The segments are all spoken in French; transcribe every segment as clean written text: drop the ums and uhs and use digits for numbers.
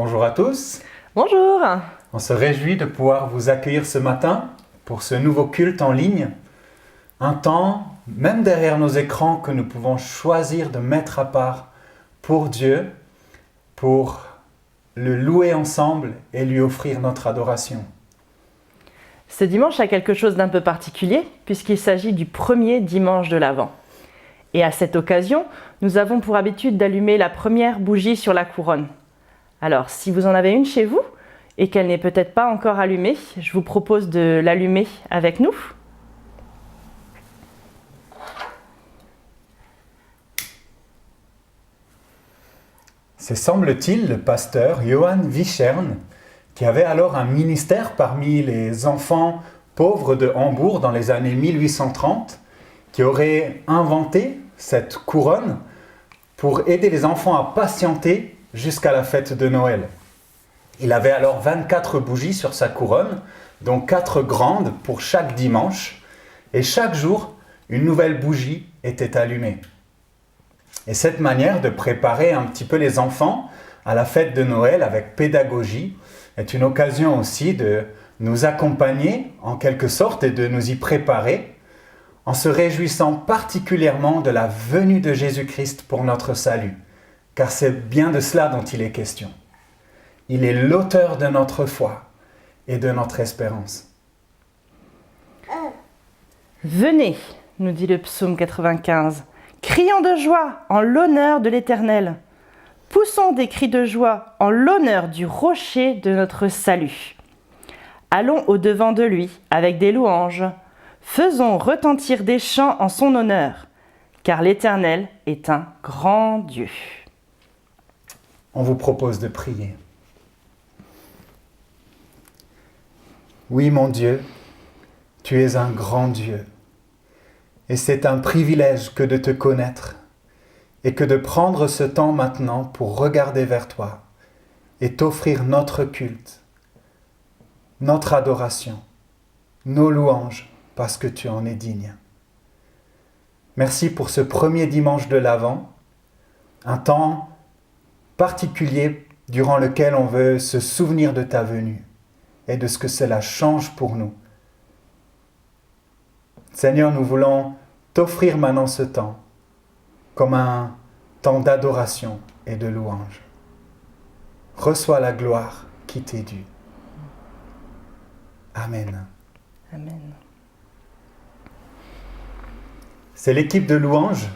Bonjour à tous. Bonjour. On se réjouit de pouvoir vous accueillir ce matin pour ce nouveau culte en ligne. Un temps, même derrière nos écrans, que nous pouvons choisir de mettre à part pour Dieu, pour le louer ensemble et lui offrir notre adoration. Ce dimanche a quelque chose d'un peu particulier puisqu'il s'agit du premier dimanche de l'Avent. Et à cette occasion, nous avons pour habitude d'allumer la première bougie sur la couronne. Alors, si vous en avez une chez vous et qu'elle n'est peut-être pas encore allumée, je vous propose de l'allumer avec nous. C'est, semble-t-il, le pasteur Johann Wichern, qui avait alors un ministère parmi les enfants pauvres de Hambourg dans les années 1830, qui aurait inventé cette couronne pour aider les enfants à patienter jusqu'à la fête de Noël. Il avait alors 24 bougies sur sa couronne, dont 4 grandes pour chaque dimanche, et chaque jour, une nouvelle bougie était allumée. Et cette manière de préparer un petit peu les enfants à la fête de Noël avec pédagogie est une occasion aussi de nous accompagner en quelque sorte et de nous y préparer en se réjouissant particulièrement de la venue de Jésus-Christ pour notre salut, car c'est bien de cela dont il est question. Il est l'auteur de notre foi et de notre espérance. Venez, nous dit le psaume 95, crions de joie en l'honneur de l'Éternel. Poussons des cris de joie en l'honneur du rocher de notre salut. Allons au-devant de lui avec des louanges. Faisons retentir des chants en son honneur, car l'Éternel est un grand Dieu. On vous propose de prier. Oui, mon Dieu, tu es un grand Dieu, et c'est un privilège que de te connaître, et que de prendre ce temps maintenant pour regarder vers toi et t'offrir notre culte, notre adoration, nos louanges, parce que tu en es digne. Merci pour ce premier dimanche de l'Avent, un temps particulier durant lequel on veut se souvenir de ta venue et de ce que cela change pour nous. Seigneur, nous voulons t'offrir maintenant ce temps comme un temps d'adoration et de louange. Reçois la gloire qui t'est due. Amen. Amen. C'est l'équipe de louanges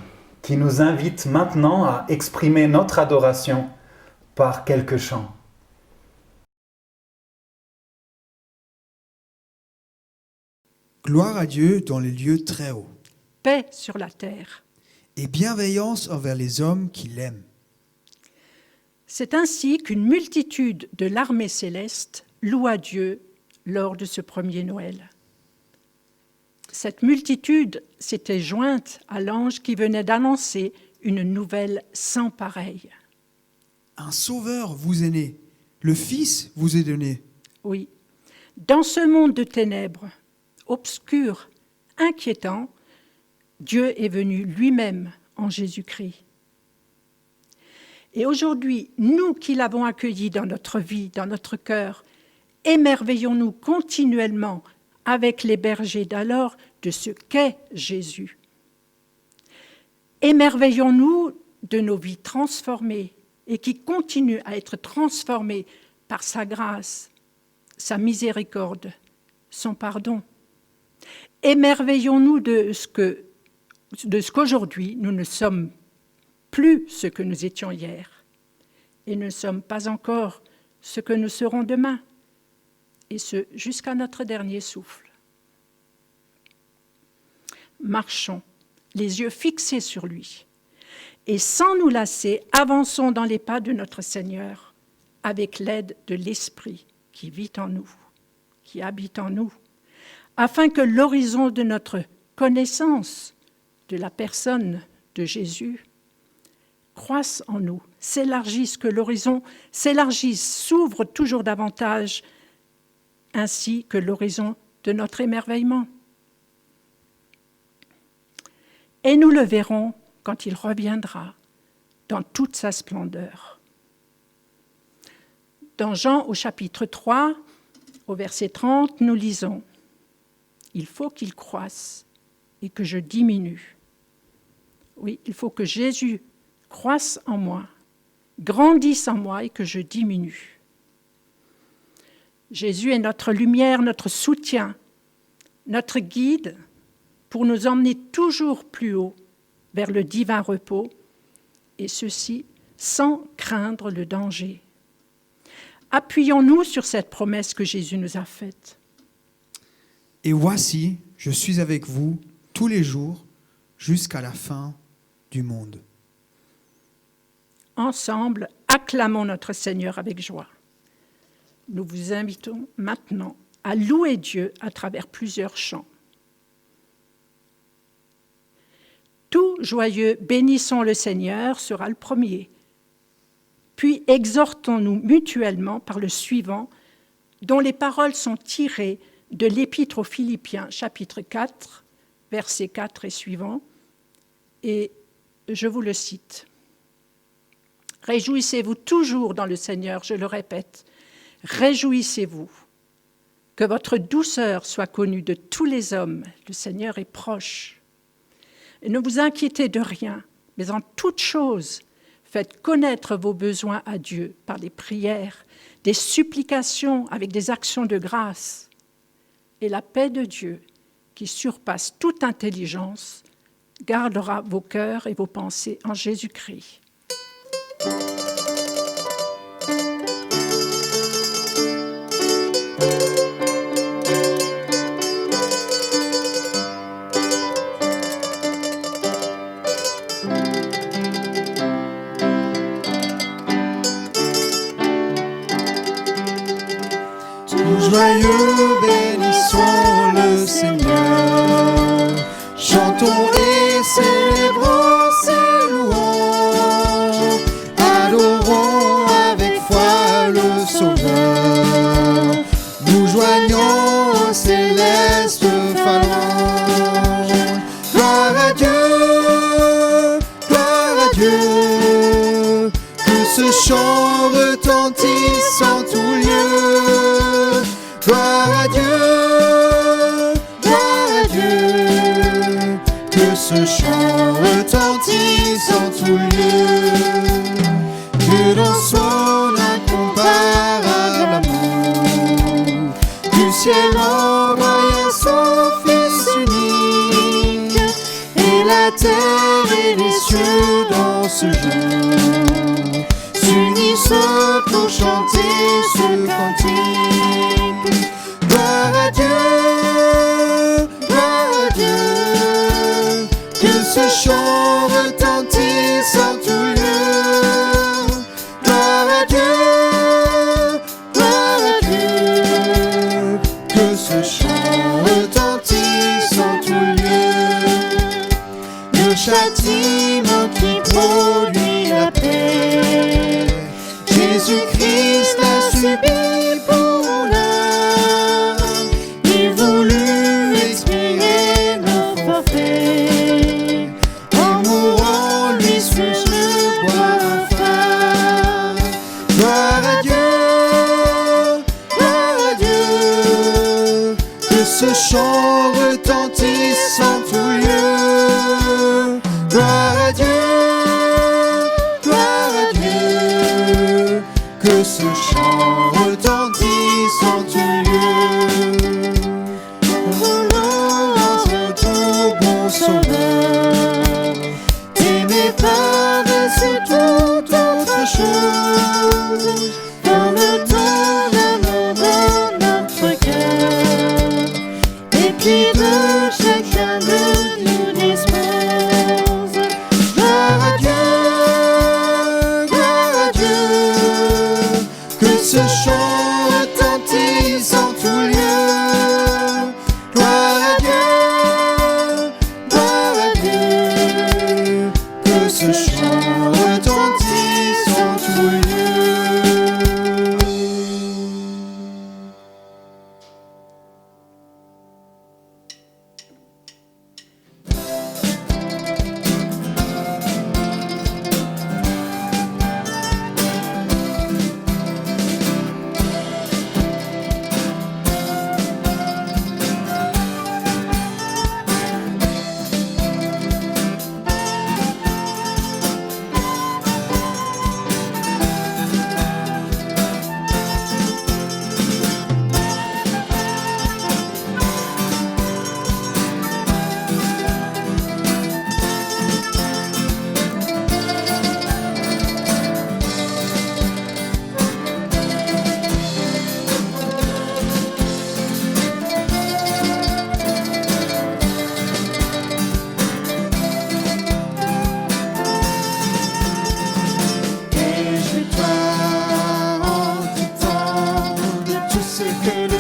qui nous invite maintenant à exprimer notre adoration par quelques chants. Gloire à Dieu dans les lieux très hauts, Paix sur la terre. et bienveillance envers les hommes qui l'aiment. C'est ainsi qu'une multitude de l'armée céleste loua Dieu lors de ce premier Noël. Cette multitude s'était jointe à l'ange qui venait d'annoncer une nouvelle sans pareille. Un sauveur vous est né, le Fils vous est donné. Oui, dans ce monde de ténèbres, obscur, inquiétant, Dieu est venu lui-même en Jésus-Christ. Et aujourd'hui, nous qui l'avons accueilli dans notre vie, dans notre cœur, émerveillons-nous continuellement avec les bergers d'alors de ce qu'est Jésus. Émerveillons-nous de nos vies transformées et qui continuent à être transformées par sa grâce, sa miséricorde, son pardon. Émerveillons-nous de ce qu'aujourd'hui nous ne sommes plus ce que nous étions hier et ne sommes pas encore ce que nous serons demain, et ce jusqu'à notre dernier souffle. Marchons, les yeux fixés sur lui, et sans nous lasser, avançons dans les pas de notre Seigneur, avec l'aide de l'Esprit qui vit en nous, qui habite en nous, afin que l'horizon de notre connaissance de la personne de Jésus croisse en nous, s'élargisse, que l'horizon s'élargisse, s'ouvre toujours davantage, ainsi que l'horizon de notre émerveillement. Et nous le verrons quand il reviendra dans toute sa splendeur. Dans Jean au chapitre 3, au verset 30, nous lisons « Il faut qu'il croisse et que je diminue. » Oui, il faut que Jésus croisse en moi, grandisse en moi et que je diminue. Jésus est notre lumière, notre soutien, notre guide pour nous emmener toujours plus haut vers le divin repos, et ceci sans craindre le danger. Appuyons-nous sur cette promesse que Jésus nous a faite. Et voici, je suis avec vous tous les jours jusqu'à la fin du monde. Ensemble, acclamons notre Seigneur avec joie. Nous vous invitons maintenant à louer Dieu à travers plusieurs chants. Tout joyeux, bénissons le Seigneur sera le premier. Puis exhortons-nous mutuellement par le suivant, dont les paroles sont tirées de l'Épître aux Philippiens, chapitre 4, versets 4 et suivants. Et je vous le cite. « Réjouissez-vous toujours dans le Seigneur, je le répète. Réjouissez-vous. Que votre douceur soit connue de tous les hommes. Le Seigneur est proche. Et ne vous inquiétez de rien, mais en toute chose, faites connaître vos besoins à Dieu par des prières, des supplications avec des actions de grâce. Et la paix de Dieu, qui surpasse toute intelligence, gardera vos cœurs et vos pensées en Jésus-Christ. » Joyeux, bénissons le Seigneur, chantons et célébrons ses louanges, adorons avec foi le Sauveur, nous joignons aux célestes phalanges. Gloire à Dieu, que ce chant retentisse en tout lieu. Gloire à Dieu, que ce chant retentisse en tout lieu, que dans son incomparable amour, du ciel envoya son Fils unique, et la terre et les cieux dans ce jour s'unissent pour chanter ce cantique. Gloire à Dieu, que ce chant retentisse en tout lieu. Gloire à Dieu, que ce chant retentisse en tout lieu. Le châtiment qui produit la paix, Jésus-Christ a subi pour l'âme, il voulut expier nos forfaits, en mourant lui sur le bois infâme. Gloire à Dieu, que ce chant retentisse en tout lieu. Gloire à Dieu, que ce chant retentisse en tout lieu. Voulons notre tout bon Sauveur, t'aimer par-dessus toute autre chose, dans le temps d'amour dans notre cœur, et puis de chacun de nous dispose. Gloire à Dieu, ce chant retentisse en tout lieu. Gloire à Dieu, que ce chant retentisse en tout lieu.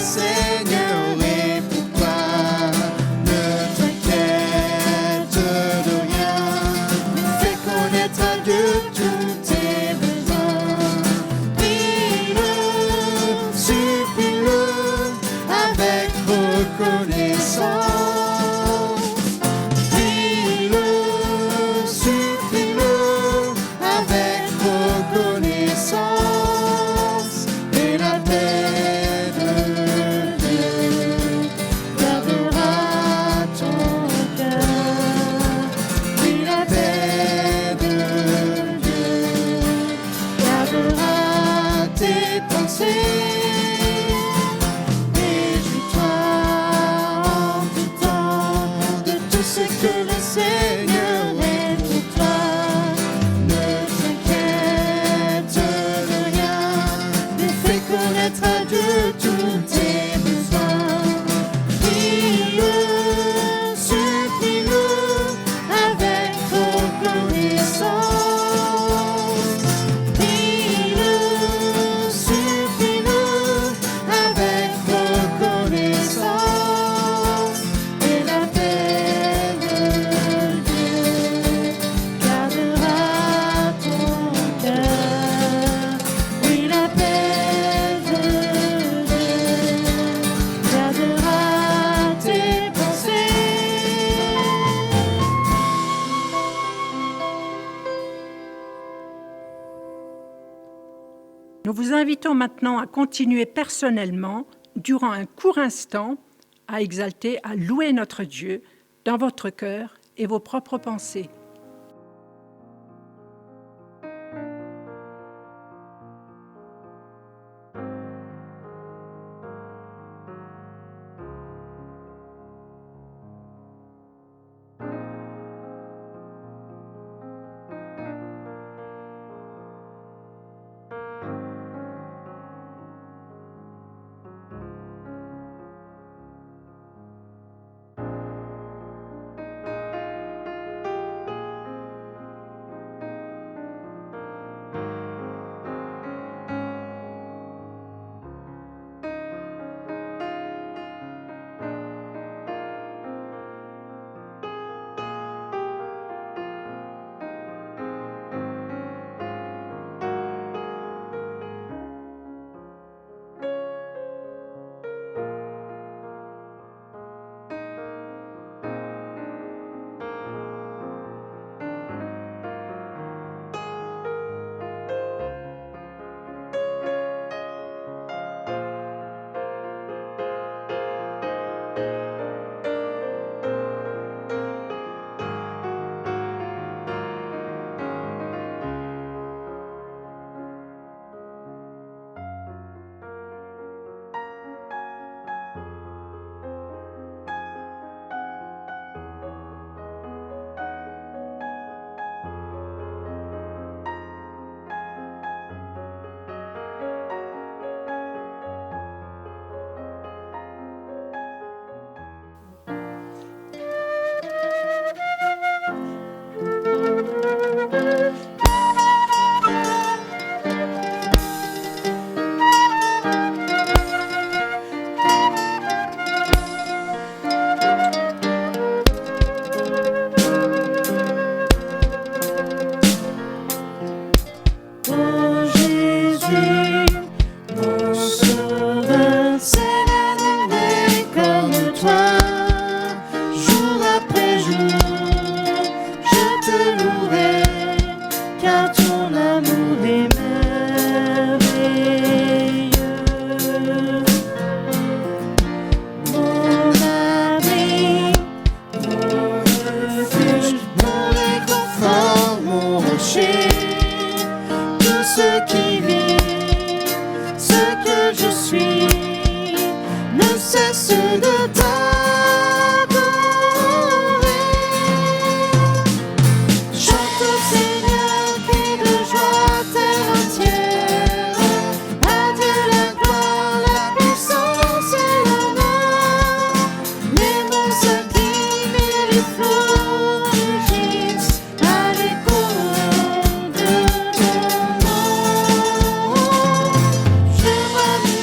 Seigneur est pour toi. Ne t'inquiète de rien, fais connaître à Dieu tous tes besoins. Prie-le, supplie-le avec reconnaissance. Prie-le, supplie-le avec reconnaissance. Et la paix de Dieu gardera ton cœur. Oui, la paix de Dieu gardera tes pensées. Réjouis-toi en tout temps de tout ce que le Seigneur est pour toi. Ne t'inquiète de rien, mais fais connaître à Dieu tous tes besoins. Prie-le, supplie-le avec reconnaissance. Prie-le, supplie-le avec reconnaissance. Et la paix de Dieu gardera ton cœur. Oui, la paix de Dieu gardera tes pensées. Nous vous invitons maintenant à continuer personnellement, durant un court instant, à exalter, à louer notre Dieu dans votre cœur et vos propres pensées. Je vois mes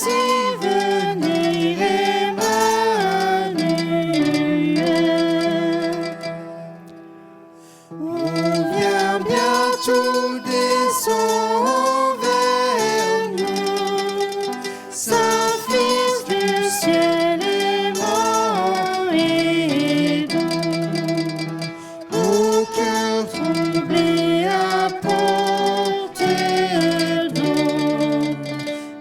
Voici venir Emmanuel. On vient bientôt descend vers nous. Saint-Fils du ciel aimant et doux. Au cœur troublé apporter donc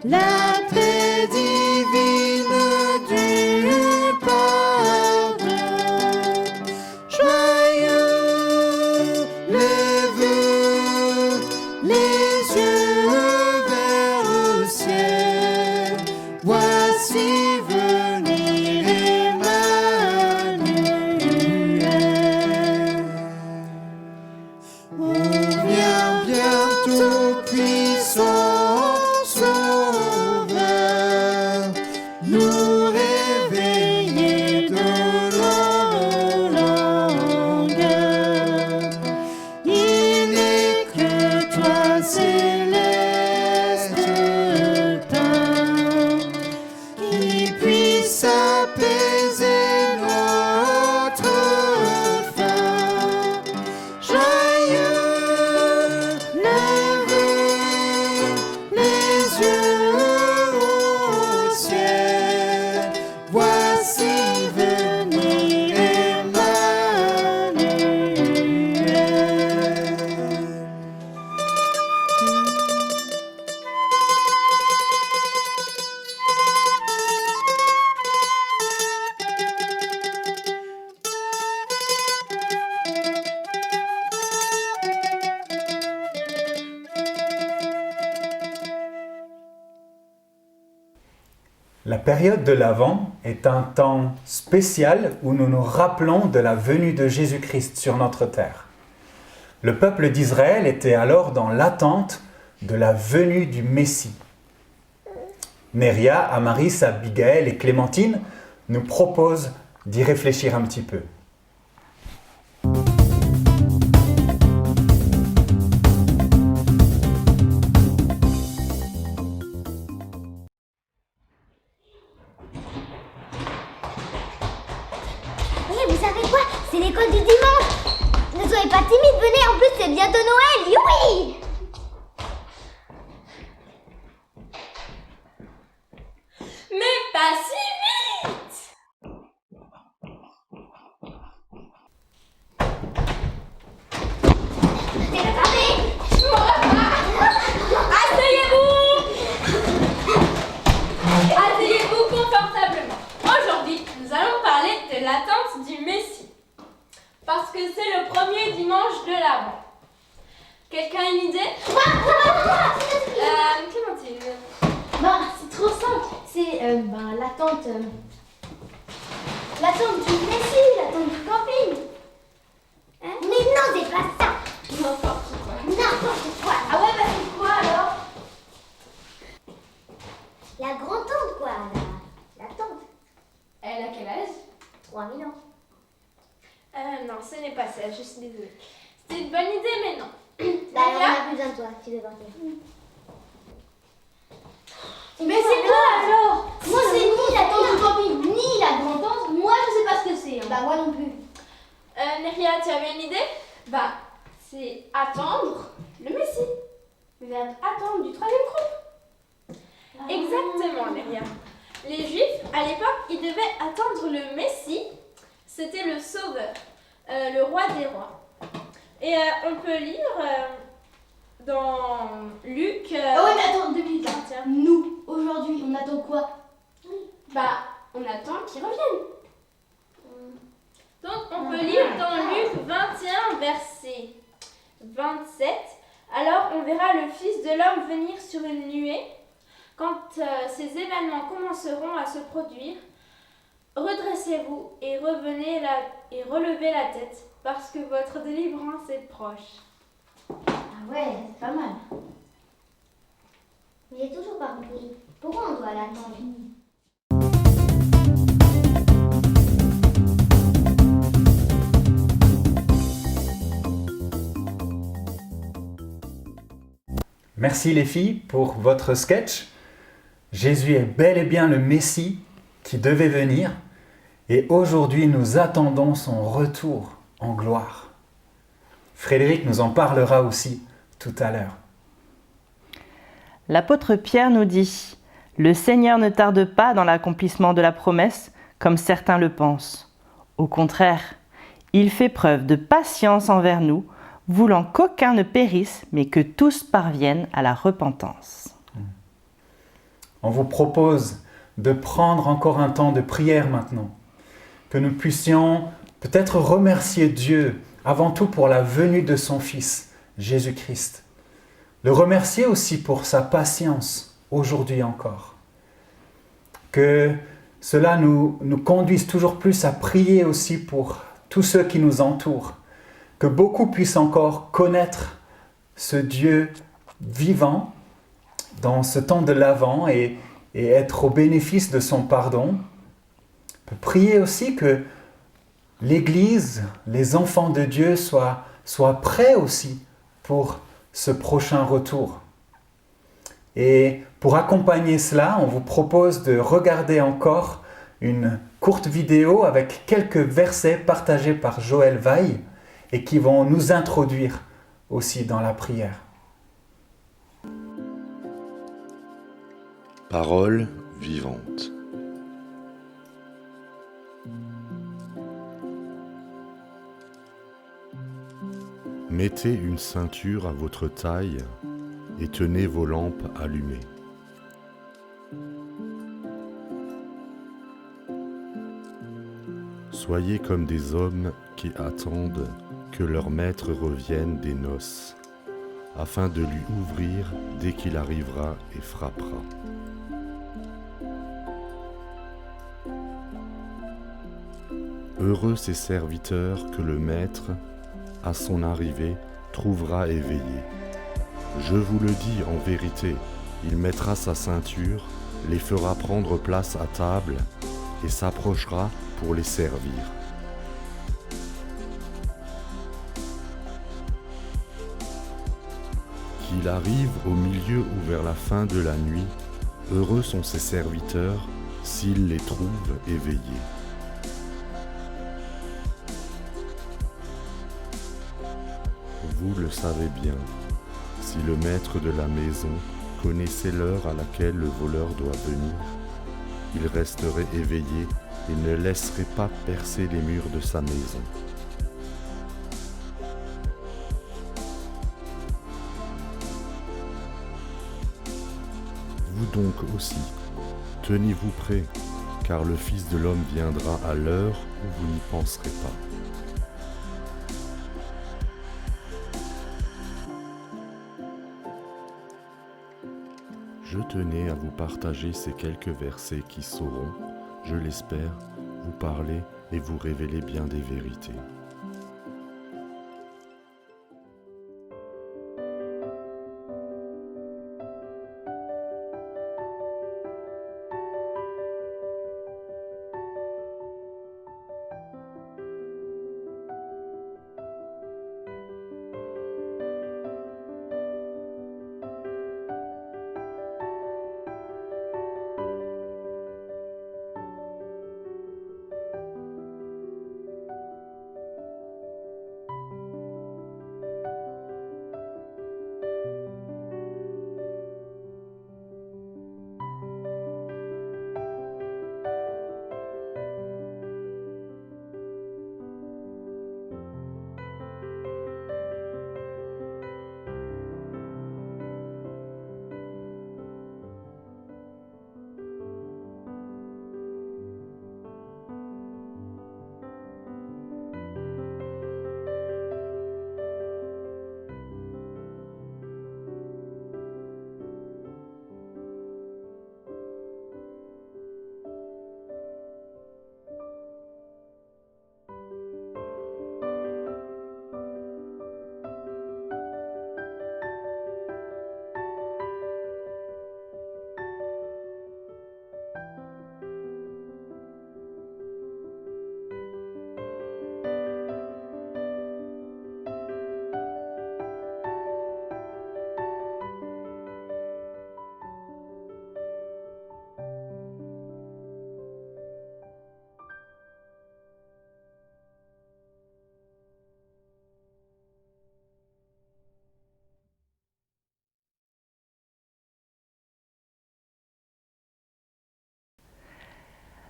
la paix divine du pardon. Joyeux les vœux, les yeux vers le ciel. Voici venir Emmanuel. On vient bientôt, puissant Sauveur, nous réveiller de nos langueurs. Il n'est que toi, céleste Père, qui puisse apaiser notre faim. Joyeux les vœux, les yeux au ciel. Voici venir Emmanuel. La période de l'Avent est un temps spécial où nous nous rappelons de la venue de Jésus-Christ sur notre terre. Le peuple d'Israël était alors dans l'attente de la venue du Messie. Néria, Amaris, Abigaël et Clémentine nous proposent d'y réfléchir un petit peu. Vous savez quoi? C'est l'école du dimanche. Ne soyez pas timide, venez, en plus c'est bientôt Noël. Youi! Mais pas si vite! Attendez! Asseyez-vous! Asseyez-vous confortablement. Aujourd'hui, nous allons parler de l'attente du Messie. Parce que c'est le premier dimanche de l'Avent. Quelqu'un a une idée? Clémentine. C'est trop simple. C'est l'attente. L'attente du Messie, l'attente du camping. Hein? Mais non, c'est pas ça. N'importe quoi. N'importe quoi. Ah ouais, c'est quoi alors? La grand-tante, quoi. La tante. Elle a quel âge? 3000 ans. Non, ce n'est pas ça, je suis désolée. C'était une bonne idée, mais non. Bah, on a plus besoin de toi, tu devais partir. Mais c'est quoi alors? Moi, c'est ni la tante du camping, ni la grand-tante. Moi, je sais pas ce que c'est. Hein. Bah, moi non plus. Neria, tu avais une idée? Bah, c'est attendre le Messie. Le verbe attendre du troisième groupe. Exactement, Neria. Les Juifs, à l'époque, ils devaient attendre le Messie. C'était le Sauveur, le roi des rois. Et on peut lire dans Luc... Ah ouais, mais attends, 2 minutes là. Tiens. Nous, aujourd'hui, on attend quoi? Bah, on attend qu'ils reviennent. Donc, on peut lire dans Luc 21, verset 27. Alors, on verra le Fils de l'homme venir sur une nuée. Quand ces événements commenceront à se produire, redressez-vous et relevez la tête, parce que votre délivrance est proche. Ah ouais, c'est pas mal. Mais j'ai toujours pas compris. Pourquoi on doit l'attendre? Merci les filles pour votre sketch. Jésus est bel et bien le Messie qui devait venir, et aujourd'hui nous attendons son retour en gloire. Frédéric nous en parlera aussi tout à l'heure. L'apôtre Pierre nous dit « Le Seigneur ne tarde pas dans l'accomplissement de la promesse, comme certains le pensent. Au contraire, il fait preuve de patience envers nous, voulant qu'aucun ne périsse, mais que tous parviennent à la repentance. » On vous propose de prendre encore un temps de prière maintenant, que nous puissions peut-être remercier Dieu avant tout pour la venue de son Fils, Jésus-Christ. Le remercier aussi pour sa patience aujourd'hui encore. Que cela nous conduise toujours plus à prier aussi pour tous ceux qui nous entourent. Que beaucoup puissent encore connaître ce Dieu vivant dans ce temps de l'Avent et être au bénéfice de son pardon. On peut prier aussi que l'Église, les enfants de Dieu soient prêts aussi pour ce prochain retour. Et pour accompagner cela, on vous propose de regarder encore une courte vidéo avec quelques versets partagés par Joël Vaille et qui vont nous introduire aussi dans la prière. Parole vivante. Mettez une ceinture à votre taille et tenez vos lampes allumées. Soyez comme des hommes qui attendent que leur maître revienne des noces, afin de lui ouvrir dès qu'il arrivera et frappera. Heureux ces serviteurs que le maître, à son arrivée, trouvera éveillés. Je vous le dis en vérité, il mettra sa ceinture, les fera prendre place à table et s'approchera pour les servir. Qu'il arrive au milieu ou vers la fin de la nuit, heureux sont ses serviteurs s'il les trouve éveillés. Vous le savez bien, si le maître de la maison connaissait l'heure à laquelle le voleur doit venir, il resterait éveillé et ne laisserait pas percer les murs de sa maison. Vous donc aussi, tenez-vous prêts, car le Fils de l'homme viendra à l'heure où vous n'y penserez pas. Je tenais à vous partager ces quelques versets qui sauront, je l'espère, vous parler et vous révéler bien des vérités.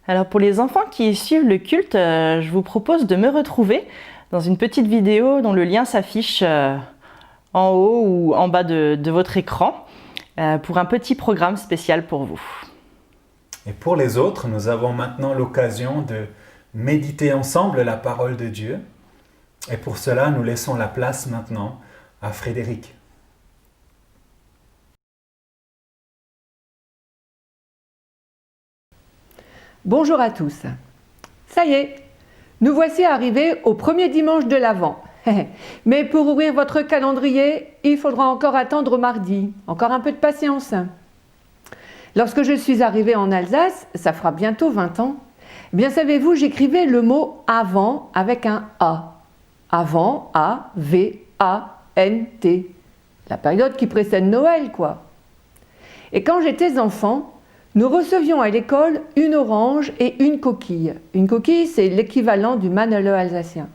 Alors pour les enfants qui suivent le culte, je vous propose de me retrouver dans une petite vidéo dont le lien s'affiche en haut ou en bas de votre écran pour un petit programme spécial pour vous. Et pour les autres, nous avons maintenant l'occasion de méditer ensemble la parole de Dieu. Et pour cela, nous laissons la place maintenant à Frédéric. Bonjour à tous. Ça y est, nous voici arrivés au premier dimanche de l'Avent. Mais pour ouvrir votre calendrier, il faudra encore attendre mardi. Encore un peu de patience. Lorsque je suis arrivée en Alsace, ça fera bientôt 20 ans, eh bien savez-vous, j'écrivais le mot « avant » avec un « A ». Avant, A-V-A-N-T. La période qui précède Noël, quoi. Et quand j'étais enfant, nous recevions à l'école une orange et une coquille. Une coquille, c'est l'équivalent du Manneleux alsacien.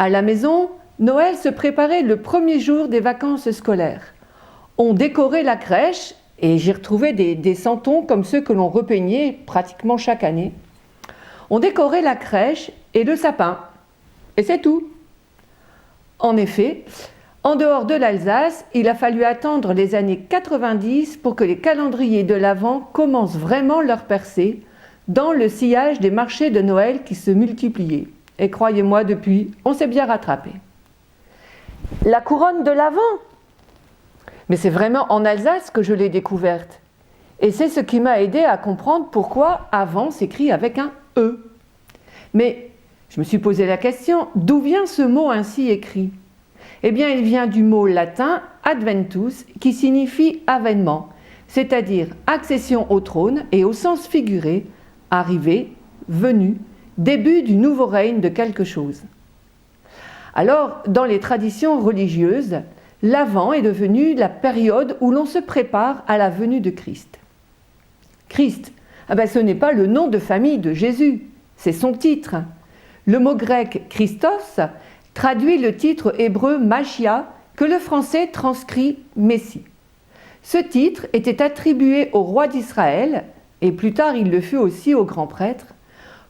À la maison, Noël se préparait le premier jour des vacances scolaires. On décorait la crèche et j'y retrouvais des santons comme ceux que l'on repeignait pratiquement chaque année. On décorait la crèche et le sapin. Et c'est tout. En effet, en dehors de l'Alsace, il a fallu attendre les années 90 pour que les calendriers de l'Avent commencent vraiment leur percée dans le sillage des marchés de Noël qui se multipliaient. Et croyez-moi, depuis, on s'est bien rattrapé. La couronne de l'Avent, mais c'est vraiment en Alsace que je l'ai découverte. Et c'est ce qui m'a aidé à comprendre pourquoi Avant s'écrit avec un E. Mais je me suis posé la question, d'où vient ce mot ainsi écrit ? Eh bien, il vient du mot latin adventus, qui signifie avènement, c'est-à-dire accession au trône et au sens figuré, arrivée, venue, début du nouveau règne de quelque chose. Alors, dans les traditions religieuses, l'Avent est devenu la période où l'on se prépare à la venue de Christ. Christ, ce n'est pas le nom de famille de Jésus, c'est son titre. Le mot grec « Christos » traduit le titre hébreu « Machia » que le français transcrit « Messie ». Ce titre était attribué au roi d'Israël, et plus tard il le fut aussi aux grands prêtres,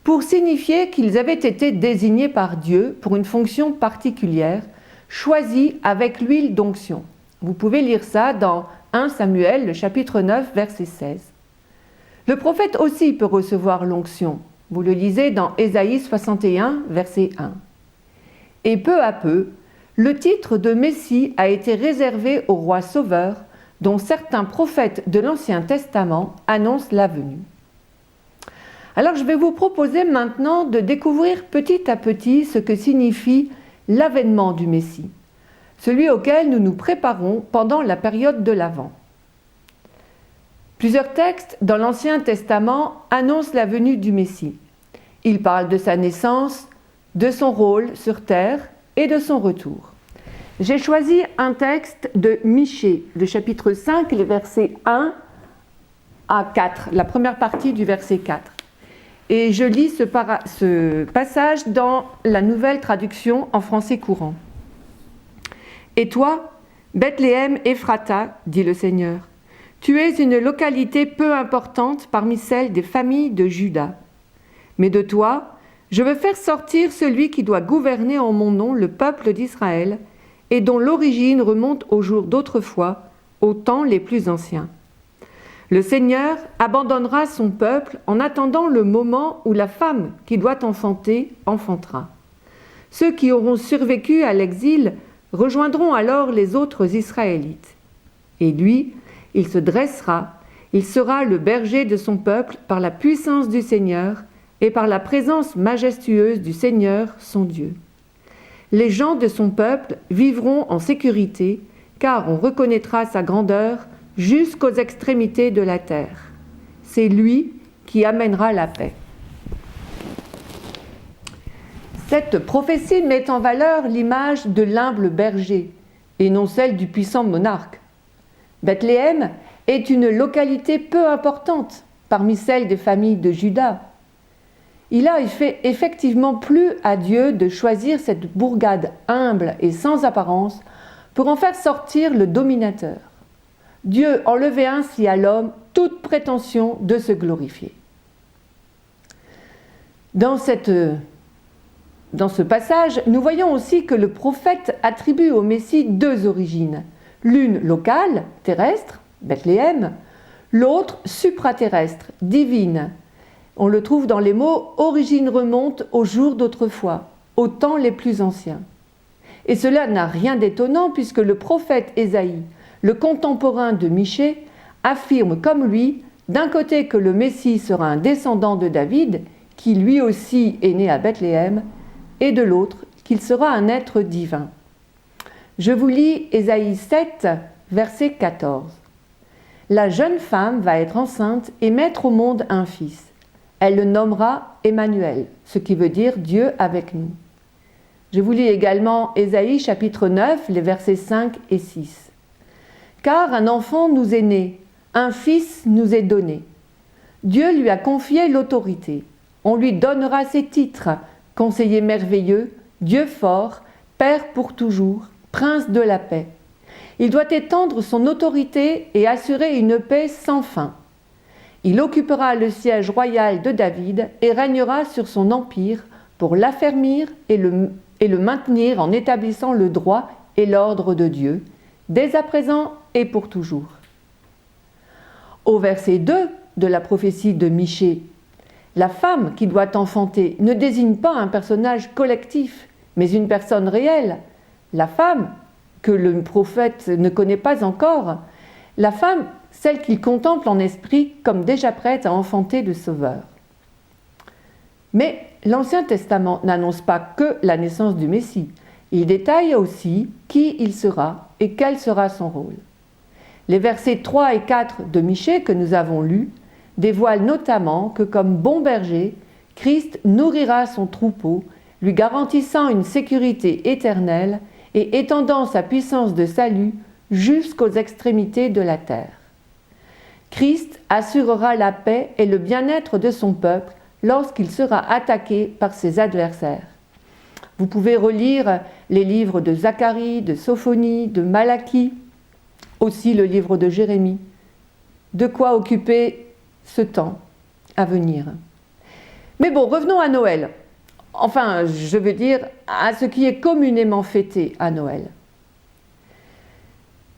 pour signifier qu'ils avaient été désignés par Dieu pour une fonction particulière, choisie avec l'huile d'onction. Vous pouvez lire ça dans 1 Samuel, le chapitre 9, verset 16. Le prophète aussi peut recevoir l'onction. Vous le lisez dans Ésaïe 61, verset 1. Et peu à peu, le titre de Messie a été réservé au roi sauveur, dont certains prophètes de l'Ancien Testament annoncent la venue. Alors je vais vous proposer maintenant de découvrir petit à petit ce que signifie l'avènement du Messie, celui auquel nous nous préparons pendant la période de l'Avent. Plusieurs textes dans l'Ancien Testament annoncent la venue du Messie. Ils parlent de sa naissance, de son rôle sur terre et de son retour. J'ai choisi un texte de Michée, le chapitre 5, les versets 1 à 4, la première partie du verset 4. Et je lis ce passage dans la nouvelle traduction en français courant. « Et toi, Bethléem Ephrata, dit le Seigneur, tu es une localité peu importante parmi celles des familles de Juda. Mais de toi, je veux faire sortir celui qui doit gouverner en mon nom le peuple d'Israël et dont l'origine remonte aux jours d'autrefois, aux temps les plus anciens. Le Seigneur abandonnera son peuple en attendant le moment où la femme qui doit enfanter enfantera. Ceux qui auront survécu à l'exil rejoindront alors les autres Israélites. Et lui, il se dressera, il sera le berger de son peuple par la puissance du Seigneur et par la présence majestueuse du Seigneur, son Dieu. Les gens de son peuple vivront en sécurité, car on reconnaîtra sa grandeur jusqu'aux extrémités de la terre. C'est lui qui amènera la paix. Cette prophétie met en valeur l'image de l'humble berger et non celle du puissant monarque. Bethléem est une localité peu importante parmi celles des familles de Juda. Il a effectivement plu à Dieu de choisir cette bourgade humble et sans apparence pour en faire sortir le dominateur. Dieu enlevait ainsi à l'homme toute prétention de se glorifier. Dans ce passage, nous voyons aussi que le prophète attribue au Messie deux origines. L'une locale, terrestre, Bethléem, l'autre supraterrestre, divine. On le trouve dans les mots « origine remonte aux jours d'autrefois, aux temps les plus anciens ». Et cela n'a rien d'étonnant puisque le prophète Ésaïe, le contemporain de Michée, affirme comme lui, d'un côté que le Messie sera un descendant de David, qui lui aussi est né à Bethléem, et de l'autre qu'il sera un être divin. Je vous lis Ésaïe 7, verset 14. « La jeune femme va être enceinte et mettre au monde un fils. Elle le nommera Emmanuel, ce qui veut dire Dieu avec nous. » Je vous lis également Ésaïe chapitre 9, les versets 5 et 6. « Car un enfant nous est né, un fils nous est donné. Dieu lui a confié l'autorité. On lui donnera ses titres, conseiller merveilleux, Dieu fort, Père pour toujours, Prince de la paix. Il doit étendre son autorité et assurer une paix sans fin. Il occupera le siège royal de David et régnera sur son empire pour l'affermir et le maintenir en établissant le droit et l'ordre de Dieu, dès à présent et pour toujours. » Au verset 2 de la prophétie de Michée, la femme qui doit enfanter ne désigne pas un personnage collectif, mais une personne réelle. La femme, que le prophète ne connaît pas encore, la femme, celle qu'il contemple en esprit comme déjà prête à enfanter le Sauveur. Mais l'Ancien Testament n'annonce pas que la naissance du Messie. Il détaille aussi qui il sera et quel sera son rôle. Les versets 3 et 4 de Michée que nous avons lus dévoilent notamment que comme bon berger, Christ nourrira son troupeau, lui garantissant une sécurité éternelle et étendant sa puissance de salut jusqu'aux extrémités de la terre. Christ assurera la paix et le bien-être de son peuple lorsqu'il sera attaqué par ses adversaires. Vous pouvez relire les livres de Zacharie, de Sophonie, de Malachie, aussi le livre de Jérémie. De quoi occuper ce temps à venir. Mais bon, revenons à Noël. Enfin, je veux dire, à ce qui est communément fêté à Noël.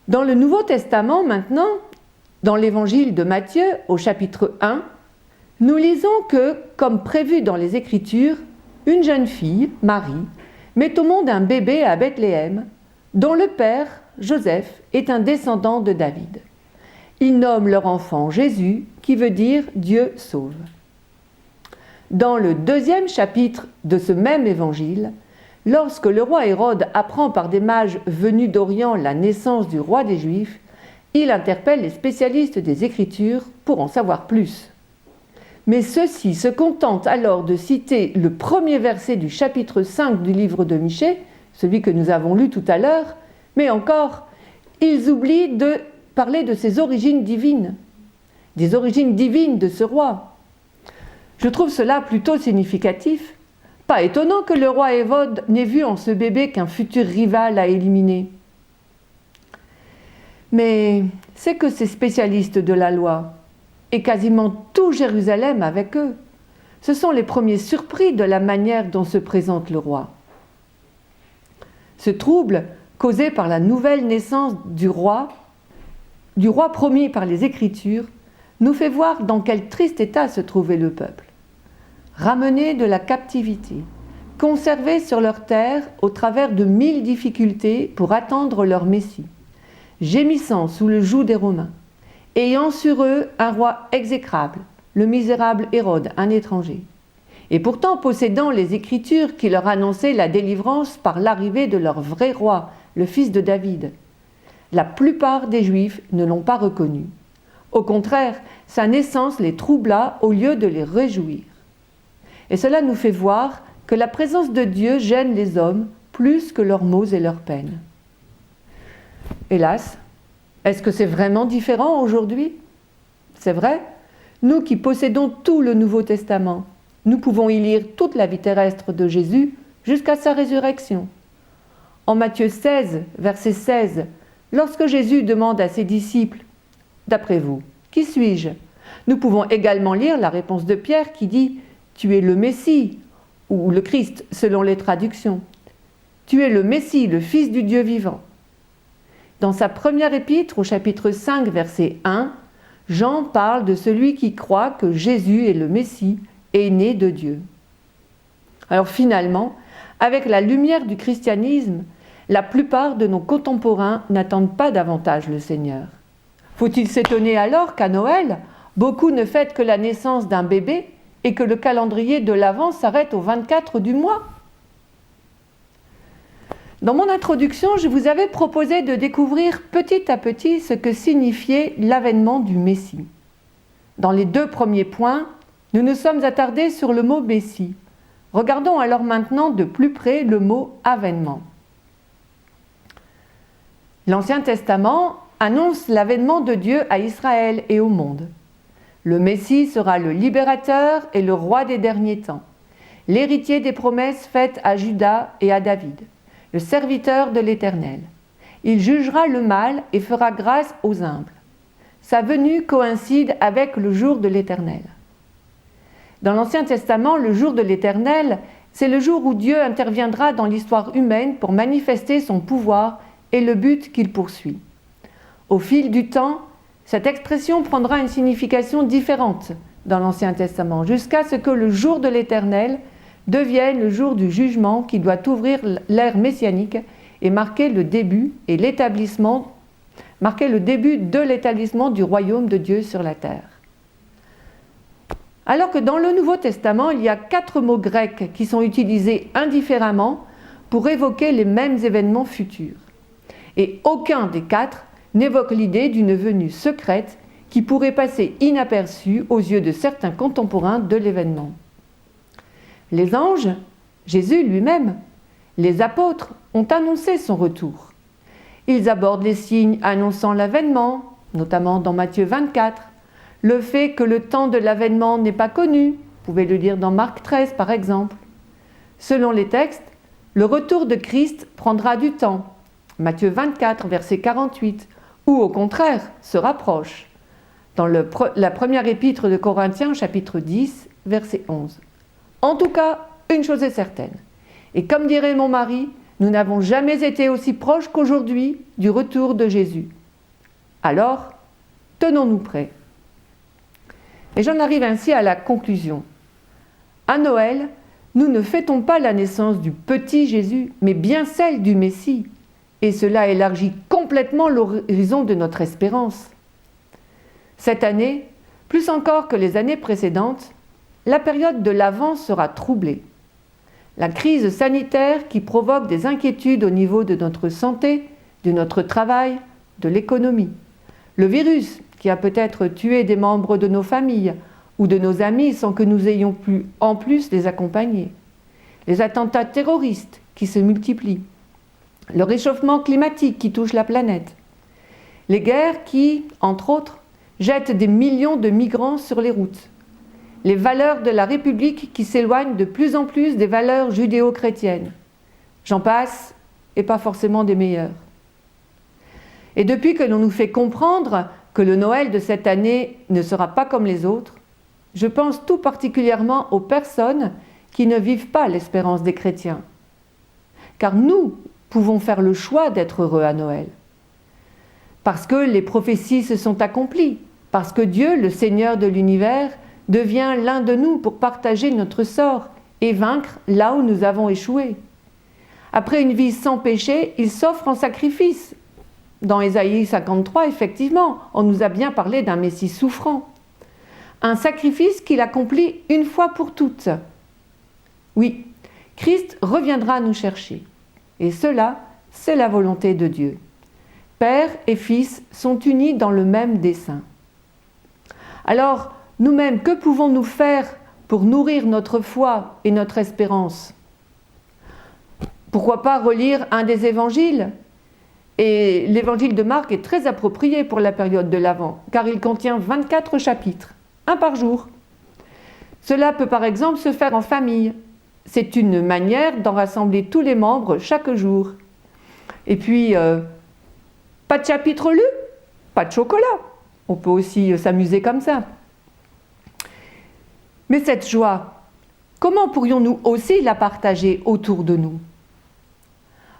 Dans le Nouveau Testament, maintenant, dans l'évangile de Matthieu, au chapitre 1, nous lisons que, comme prévu dans les Écritures, une jeune fille, Marie, met au monde un bébé à Bethléem, dont le père, Joseph, est un descendant de David. Ils nomment leur enfant Jésus, qui veut dire « Dieu sauve ». Dans le 2e chapitre de ce même évangile, lorsque le roi Hérode apprend par des mages venus d'Orient la naissance du roi des Juifs, il interpelle les spécialistes des Écritures pour en savoir plus. Mais ceux-ci se contentent alors de citer le premier verset du chapitre 5 du livre de Michée, celui que nous avons lu tout à l'heure, mais encore, ils oublient de parler de ses origines divines, des origines divines de ce roi. Je trouve cela plutôt significatif. Pas étonnant que le roi Hérode n'ait vu en ce bébé qu'un futur rival à éliminer. Mais c'est que ces spécialistes de la loi, et quasiment tout Jérusalem avec eux, ce sont les premiers surpris de la manière dont se présente le roi. Ce trouble, causé par la nouvelle naissance du roi promis par les Écritures, nous fait voir dans quel triste état se trouvait le peuple. Ramenés de la captivité, conservés sur leur terre au travers de 1000 difficultés pour attendre leur Messie, gémissant sous le joug des Romains, ayant sur eux un roi exécrable, le misérable Hérode, un étranger, et pourtant possédant les Écritures qui leur annonçaient la délivrance par l'arrivée de leur vrai roi, le fils de David. La plupart des Juifs ne l'ont pas reconnu. Au contraire, sa naissance les troubla au lieu de les réjouir. Et cela nous fait voir que la présence de Dieu gêne les hommes plus que leurs maux et leurs peines. Hélas, est-ce que c'est vraiment différent aujourd'hui ? C'est vrai, nous qui possédons tout le Nouveau Testament, nous pouvons y lire toute la vie terrestre de Jésus jusqu'à sa résurrection. En Matthieu 16, verset 16, lorsque Jésus demande à ses disciples « D'après vous, qui suis-je ?» Nous pouvons également lire la réponse de Pierre qui dit « tu es le Messie, ou le Christ selon les traductions. Tu es le Messie, le Fils du Dieu vivant. Dans sa première épître, au chapitre 5, verset 1, Jean parle de celui qui croit que Jésus est le Messie, est né de Dieu. Alors finalement, avec la lumière du christianisme, la plupart de nos contemporains n'attendent pas davantage le Seigneur. Faut-il s'étonner alors qu'à Noël, beaucoup ne fêtent que la naissance d'un bébé et que le calendrier de l'Avent s'arrête au 24 du mois ? Dans mon introduction, je vous avais proposé de découvrir petit à petit ce que signifiait l'avènement du Messie. Dans les 2 premiers points, nous nous sommes attardés sur le mot Messie. Regardons alors maintenant de plus près le mot avènement. L'Ancien Testament annonce l'avènement de Dieu à Israël et au monde. Le Messie sera le libérateur et le roi des derniers temps, l'héritier des promesses faites à Juda et à David, le serviteur de l'Éternel. Il jugera le mal et fera grâce aux humbles. Sa venue coïncide avec le jour de l'Éternel. Dans l'Ancien Testament, le jour de l'Éternel, c'est le jour où Dieu interviendra dans l'histoire humaine pour manifester son pouvoir et le but qu'il poursuit. Au fil du temps, cette expression prendra une signification différente dans l'Ancien Testament, jusqu'à ce que le jour de l'Éternel devienne le jour du jugement qui doit ouvrir l'ère messianique et marquer le début de l'établissement du royaume de Dieu sur la terre. Alors que dans le Nouveau Testament, il y a 4 mots grecs qui sont utilisés indifféremment pour évoquer les mêmes événements futurs. Et aucun des 4 n'évoque l'idée d'une venue secrète qui pourrait passer inaperçue aux yeux de certains contemporains de l'événement. Les anges, Jésus lui-même, les apôtres ont annoncé son retour. Ils abordent les signes annonçant l'avènement, notamment dans Matthieu 24, le fait que le temps de l'avènement n'est pas connu, vous pouvez le lire dans Marc 13 par exemple. Selon les textes, le retour de Christ prendra du temps, Matthieu 24, verset 48, ou au contraire, se rapproche, dans la première épître de Corinthiens, chapitre 10, verset 11. En tout cas, une chose est certaine, et comme dirait mon mari, nous n'avons jamais été aussi proches qu'aujourd'hui du retour de Jésus. Alors, tenons-nous prêts. Et j'en arrive ainsi à la conclusion. À Noël, nous ne fêtons pas la naissance du petit Jésus, mais bien celle du Messie. Et cela élargit complètement l'horizon de notre espérance. Cette année, plus encore que les années précédentes, la période de l'Avent sera troublée. La crise sanitaire qui provoque des inquiétudes au niveau de notre santé, de notre travail, de l'économie. Le virus qui a peut-être tué des membres de nos familles ou de nos amis sans que nous ayons pu en plus les accompagner. Les attentats terroristes qui se multiplient. Le réchauffement climatique qui touche la planète. Les guerres qui, entre autres, jettent des millions de migrants sur les routes. Les valeurs de la République qui s'éloignent de plus en plus des valeurs judéo-chrétiennes. J'en passe, et pas forcément des meilleures. Et depuis que l'on nous fait comprendre que le Noël de cette année ne sera pas comme les autres, je pense tout particulièrement aux personnes qui ne vivent pas l'espérance des chrétiens. Car nous pouvons faire le choix d'être heureux à Noël. Parce que les prophéties se sont accomplies, parce que Dieu, le Seigneur de l'univers, devient l'un de nous pour partager notre sort et vaincre là où nous avons échoué. Après une vie sans péché, il s'offre en sacrifice. Dans Ésaïe 53, effectivement, on nous a bien parlé d'un Messie souffrant. Un sacrifice qu'il accomplit une fois pour toutes. Oui, Christ reviendra nous chercher. Et cela, c'est la volonté de Dieu. Père et Fils sont unis dans le même dessein. Alors, nous-mêmes, que pouvons-nous faire pour nourrir notre foi et notre espérance ? Pourquoi pas relire un des évangiles ? Et l'évangile de Marc est très approprié pour la période de l'Avent, car il contient 24 chapitres, un par jour. Cela peut par exemple se faire en famille. C'est une manière d'en rassembler tous les membres chaque jour. Et puis, pas de chapitre lu, pas de chocolat. On peut aussi s'amuser comme ça. Mais cette joie, comment pourrions-nous aussi la partager autour de nous?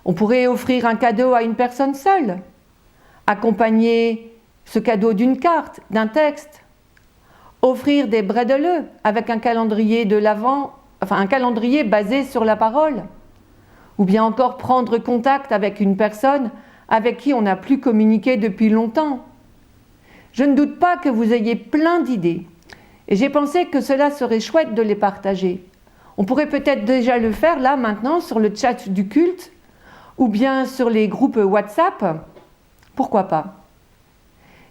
On pourrait offrir un cadeau à une personne seule, accompagner ce cadeau d'une carte, d'un texte, offrir des bredele avec un calendrier de l'Avent, un calendrier basé sur la parole, ou bien encore prendre contact avec une personne avec qui on n'a plus communiqué depuis longtemps. Je ne doute pas que vous ayez plein d'idées, et j'ai pensé que cela serait chouette de les partager. On pourrait peut-être déjà le faire là maintenant sur le chat du culte, ou bien sur les groupes WhatsApp. Pourquoi pas?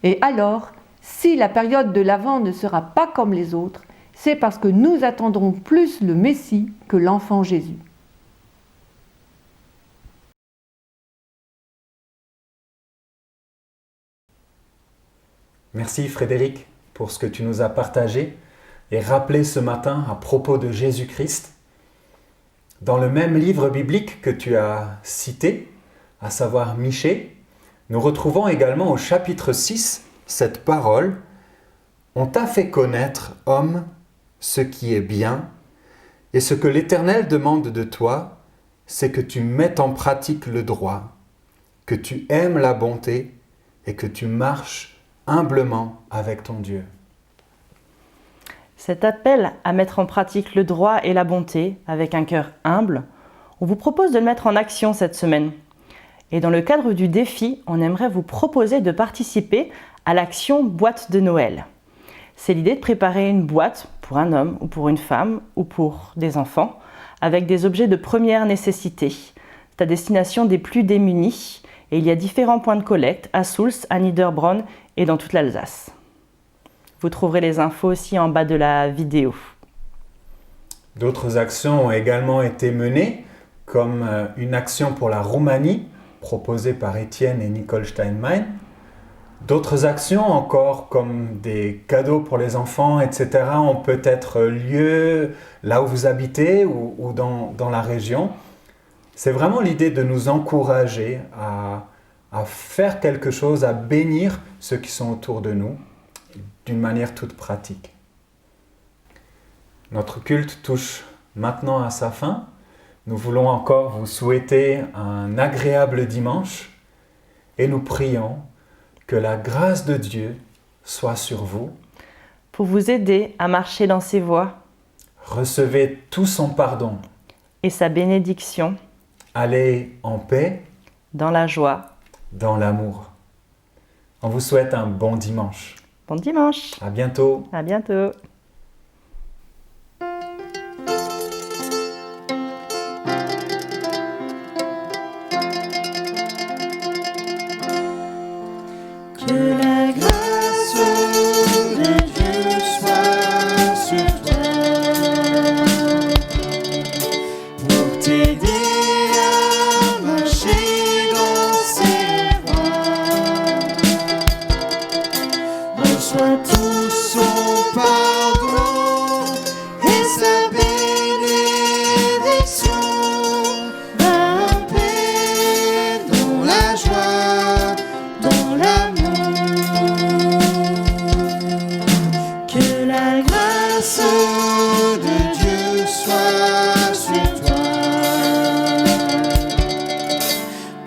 Et alors, si la période de l'Avent ne sera pas comme les autres, c'est parce que nous attendrons plus le Messie que l'enfant Jésus. Merci Frédéric pour ce que tu nous as partagé et rappelé ce matin à propos de Jésus-Christ. Dans le même livre biblique que tu as cité, à savoir Michée, nous retrouvons également au chapitre 6 cette parole « On t'a fait connaître, homme, ce qui est bien, et ce que l'Éternel demande de toi, c'est que tu mettes en pratique le droit, que tu aimes la bonté et que tu marches humblement avec ton Dieu. » Cet appel à mettre en pratique le droit et la bonté avec un cœur humble, on vous propose de le mettre en action cette semaine. Et dans le cadre du défi, on aimerait vous proposer de participer à l'action boîte de Noël. C'est l'idée de préparer une boîte pour un homme ou pour une femme ou pour des enfants avec des objets de première nécessité. C'est à destination des plus démunis et il y a différents points de collecte à Souls, à Niederbronn et dans toute l'Alsace. Vous trouverez les infos aussi en bas de la vidéo. D'autres actions ont également été menées, comme une action pour la Roumanie, proposée par Étienne et Nicole Steinmein. D'autres actions encore, comme des cadeaux pour les enfants, etc., ont peut-être lieu là où vous habitez ou dans la région. C'est vraiment l'idée de nous encourager à faire quelque chose, à bénir ceux qui sont autour de nous, d'une manière toute pratique. Notre culte touche maintenant à sa fin. Nous voulons encore vous souhaiter un agréable dimanche et nous prions que la grâce de Dieu soit sur vous. Pour vous aider à marcher dans ses voies. Recevez tout son pardon. Et sa bénédiction. Allez en paix. Dans la joie. Dans l'amour. On vous souhaite un bon dimanche. Bon dimanche. À bientôt. À bientôt. Que la grâce de Dieu soit sur toi pour t'aider à marcher dans ses voies. Reçois tout son pardon et sa bénédiction. Va en paix dans la joie, dans l'amour. Que la grâce de Dieu soit sur toi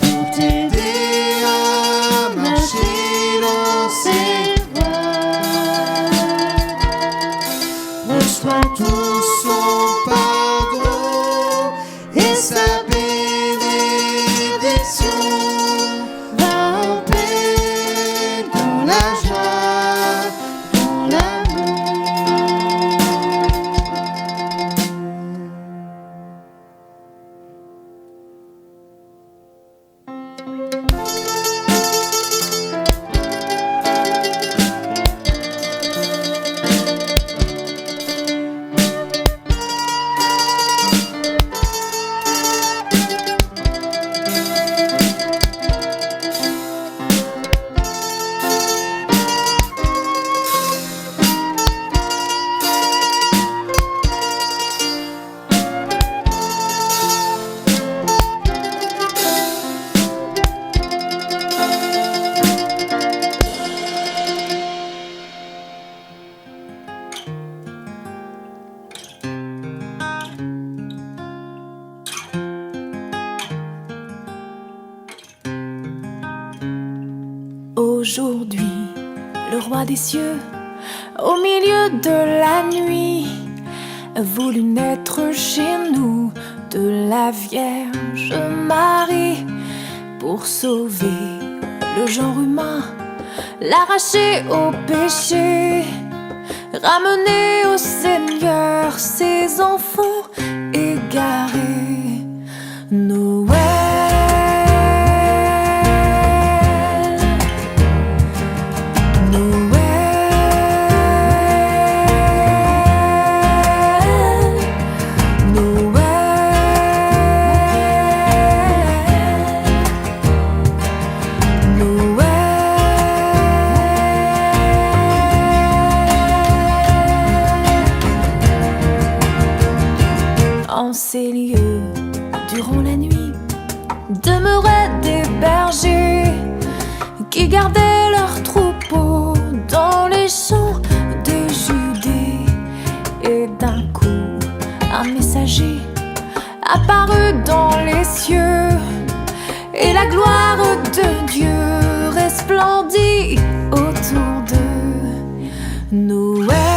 pour t'aider à marcher dans ses voies. Reçois tout son pardon et sa bénédiction. Va en paix dans la joie, dans l'amour. aujourd'hui, le roi des cieux, au milieu de la nuit, a voulu naître chez nous de la Vierge Marie pour sauver le genre humain, l'arracher au péché, ramener au Seigneur ses enfants égarés. Noël, en ces lieux, durant la nuit, demeuraient des bergers qui gardaient leurs troupeaux dans les champs de Judée. Et d'un coup, un messager apparut dans les cieux, et la gloire de Dieu resplendit autour d'eux. Noël.